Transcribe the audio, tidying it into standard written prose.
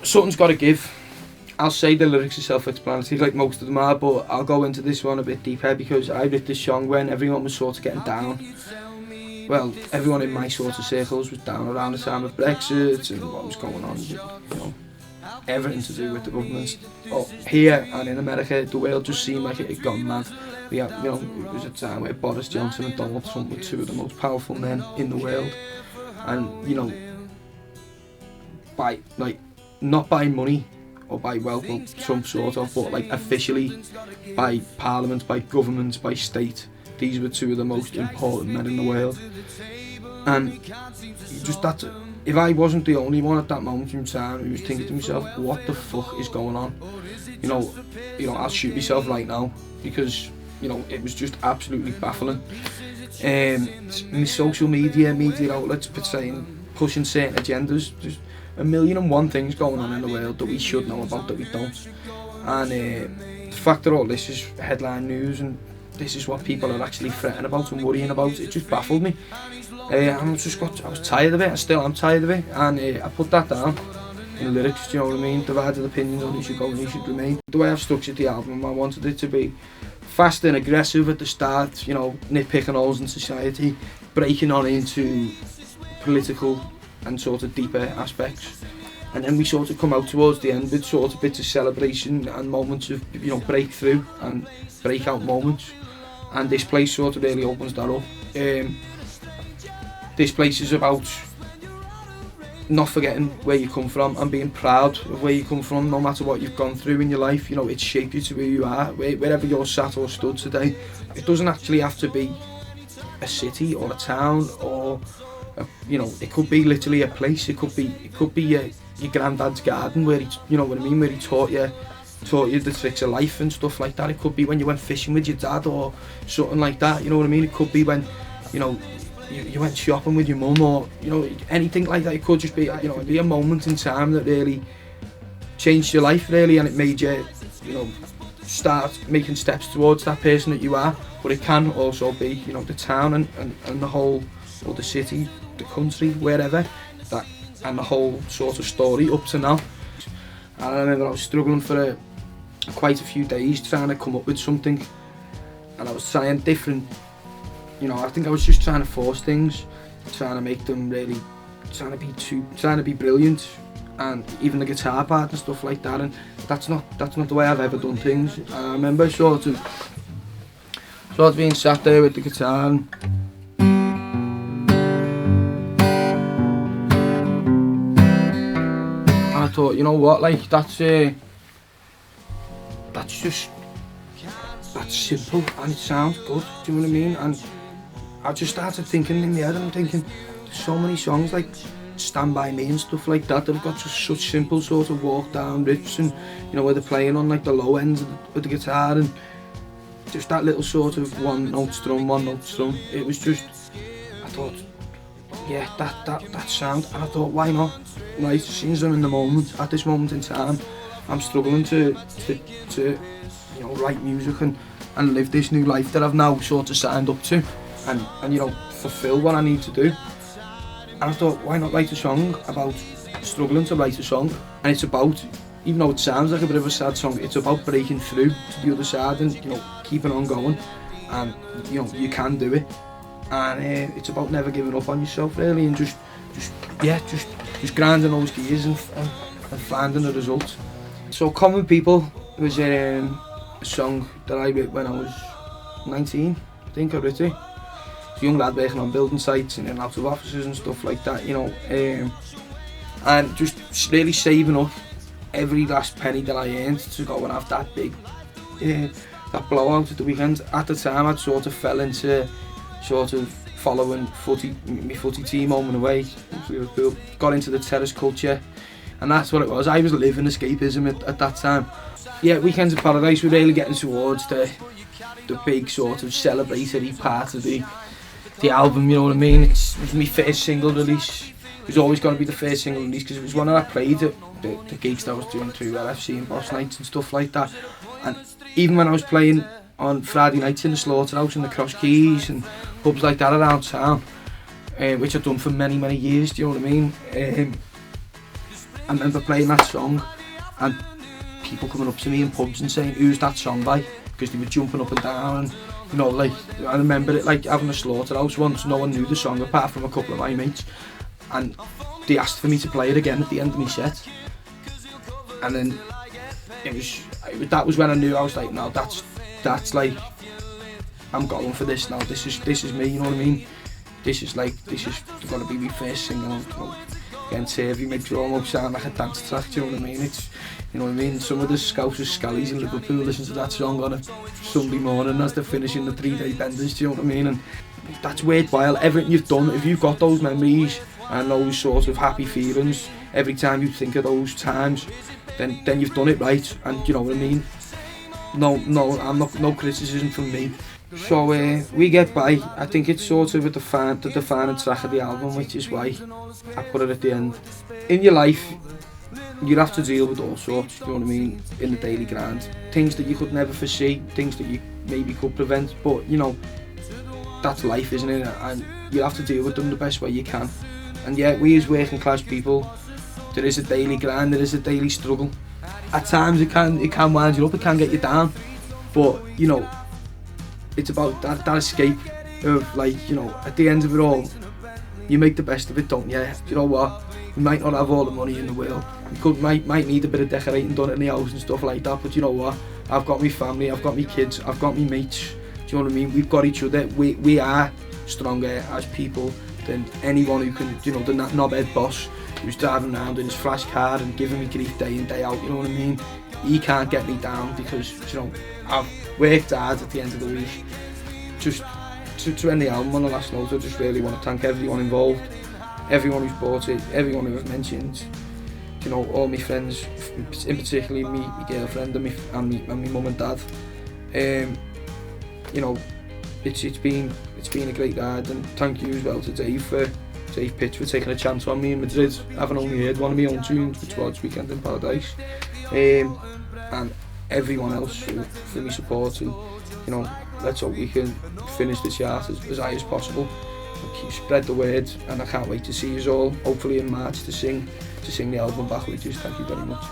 something's got to give. I'll say the lyrics are self-explanatory, like most of them are, but I'll go into this one a bit deeper because I wrote this song when everyone was sort of getting down. Well, everyone in my sort of circles was down around the time of Brexit and what was going on, you know, everything to do with the government. But here and in America, the world just seemed like it had gone mad. We had, you know, it was a time where Boris Johnson and Donald Trump were two of the most powerful men in the world, and you know, by like not by money or by wealth, well, Trump sort of, but like officially by parliament, by government, by state, these were two of the most important men in the world. And just that, if I wasn't the only one at that moment in time who was thinking to myself, what the fuck is going on? You know, I'll shoot myself right now because, you know, it was just absolutely baffling. My social media outlets pushing certain agendas, just 1,000,001 things going on in the world that we should know about that we don't. And the fact that all this is headline news and this is what people are actually fretting about and worrying about, it just baffled me. I was tired of it, I still am tired of it, and I put that down in the lyrics, do you know what I mean? Divided opinions on who should go and who should remain. The way I've structured the album, I wanted it to be fast and aggressive at the start, you know, nitpicking holes in society, breaking on into political and sort of deeper aspects, and then we sort of come out towards the end with sort of bits of celebration and moments of, you know, breakthrough and breakout moments, and this place sort of really opens that up. This place is about not forgetting where you come from and being proud of where you come from, no matter what you've gone through in your life. You know, it's shaped you to where you are, wherever you're sat or stood today. It doesn't actually have to be a city or a town or you know, it could be literally a place. It could be your granddad's garden where he, you know what I mean, where he taught you the tricks of life and stuff like that. It could be when you went fishing with your dad or something like that, you know what I mean. It could be when, you know, you went shopping with your mum, or, you know, anything like that. It could just be, you know, it'd be a moment in time that really changed your life, really, and it made you, you know, start making steps towards that person that you are. But it can also be, you know, the town and the whole, or the city, the country, wherever, that, and the whole sort of story up to now. And I remember I was struggling for quite a few days trying to come up with something, and I was trying different, you know, I think I was just trying to force things, trying to make them really, trying to be brilliant, and even the guitar part and stuff like that, and that's not the way I've ever done things. And I remember sort of being sat there with the guitar, and I thought, you know what, like, that's simple and it sounds good, do you know what I mean? And I just started thinking in the head, and I'm thinking, there's so many songs like Stand By Me and stuff like that have got just such simple sort of walk down riffs, and, you know, where they're playing on like the low ends of the guitar, and just that little sort of one note strum. It was just, I thought, yeah, that sound, and I thought, why not? Right, since I'm in the moment, at this moment in time, I'm struggling to you know, write music and live this new life that I've now sort of signed up to, and you know, fulfill what I need to do. And I thought, why not write a song about struggling to write a song? And it's about, even though it sounds like a bit of a sad song, it's about breaking through to the other side and, you know, keeping on going, and, you know, you can do it. And it's about never giving up on yourself, really, and just grinding those gears and finding the result. So Common People was a song that I wrote when I was 19, I think I wrote it. I was a young lad working on building sites and in and out of offices and stuff like that, you know, and just really saving up every last penny that I earned to go and have that big, that blowout at the weekend. At the time, I'd sort of fell into sort of following my footy team home and away, got into the terrace culture, and that's what it was. I was living escapism at that time. Yeah, Weekends in Paradise were really getting towards the big sort of celebratory part of the album, you know what I mean? It was my first single release. It was always going to be the first single release because it was one that I played at the gigs that I was doing through LFC and Boss Nights and stuff like that. And even when I was playing on Friday nights in the Slaughterhouse and the Cross Keys and pubs like that around town, which I've done for many years, do you know what I mean? I remember playing that song and people coming up to me in pubs and saying, who's that song by? Because they were jumping up and down, and you know, like, I remember it like having a slaughterhouse once. No one knew the song apart from a couple of my mates, and they asked for me to play it again at the end of my set. And then that was when I knew. I was like, no, that's like, I'm going for this now. This is me, you know what I mean? This is going to be my first single. Against Heavy makes it almost sound like a dance track, do you know what I mean? It's, you know what I mean? Some of the Scousers Scallies in Liverpool listen to that song on a Sunday morning as they're finishing the 3-day benders, do you know what I mean? And that's worthwhile. Everything you've done, if you've got those memories and those sort of happy feelings every time you think of those times, then you've done it right. And you know what I mean? No criticism from me. So we get by. I think it's sort of the defining track of the album, which is why I put it at the end. In your life, you have to deal with all sorts, you know what I mean, in the daily grind. Things that you could never foresee, things that you maybe could prevent, but you know, that's life, isn't it? And you have to deal with them the best way you can. And yeah, we as working class people, there is a daily grind, there is a daily struggle. At times it can wind you up, it can get you down, but you know, it's about that escape of, like, you know, at the end of it all, you make the best of it, don't you? You know what? You might not have all the money in the world. You might need a bit of decorating done in the house and stuff like that, but you know what? I've got my family, I've got my kids, I've got my mates. Do you know what I mean? We've got each other. We are stronger as people than anyone who can, you know, the knobhead boss who's driving around in his flash car and giving me grief day in, day out, you know what I mean? He can't get me down because, you know, I've worked hard at the end of the week. Just to end the album on the last note, I just really want to thank everyone involved, everyone who's bought it, everyone who I've mentioned, you know, all my friends, in particularly my girlfriend and my mum and dad. You know, it's been a great ride, and thank you as well to Dave Pitch for taking a chance on me in Madrid, having only heard one of my own tunes, which was Weekend in Paradise, and everyone else for me support. And you know, let's hope we can finish the chart as high as possible and keep spread the word. And I can't wait to see you all, hopefully in March, to sing the album back with you. Thank you very much.